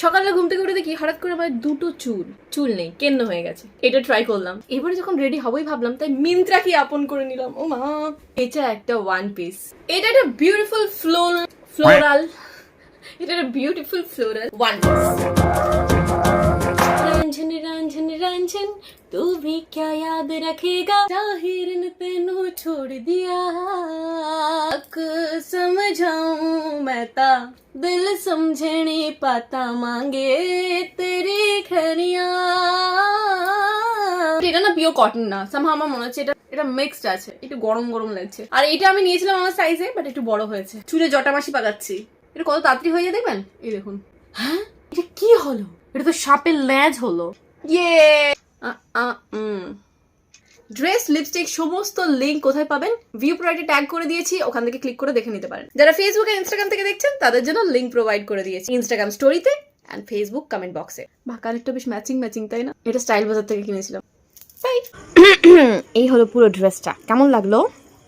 সকালে ঘুম থেকে উঠে দেখি হঠাৎ করে আমার দুটো চুল নেই, কেন্ন হয়ে গেছে। এটা ট্রাই করলাম, এবারে যখন রেডি হবই ভাবলাম, তাই মিন্ত্রা কি আপন করে নিলাম। ও মা, এটা একটা ওয়ান পিস, এটা একটা বিউটিফুল ফ্লোরাল এটা একটা beautiful floral one piece. Ranjan Ranjan Ranjan तू भी क्या याद रखेगा, जाहिर ने तेनू छोड़ दिया, समझाऊं मैं ता दिल समझे नहीं पाता, मांगे तेरी खरिया। এটা না পিওর কটন না, সামহাও আমার মনে হচ্ছে এটা মিক্সড আছে, একটু গরম গরম লাগছে। আর এটা আমি নিয়েছিলাম আমার সাইজে, বাট একটু বড় হয়েছে। চুলে জটামাসি পাকাচ্ছি, এটা কত তাড়াতাড়ি হয়ে যায় দেখবেন। এই দেখুন, হ্যাঁ এটা কি হলো, এটা তো সাপের ল্যাজ হলো। ইয়ে ড্রেস, লিপস্টিক সমস্ত লিংক কোথায় পাবেন ভিউ প্রোভাইডে ট্যাগ করে দিয়েছি, ওখান থেকে ক্লিক করে দেখে নিতে পারেন। যারা ফেসবুক আর ইনস্টাগ্রাম থেকে দেখছেন তাদের জন্য লিংক প্রোভাইড করে দিয়েছি ইনস্টাগ্রাম স্টোরিতে এন্ড ফেসবুক কমেন্ট বক্সে। বা কালারটা বেশ ম্যাচিং তাই না? এটা স্টাইল বাজার থেকে কিনেছিলাম। এই হলো পুরো ড্রেসটা, কেমন লাগলো?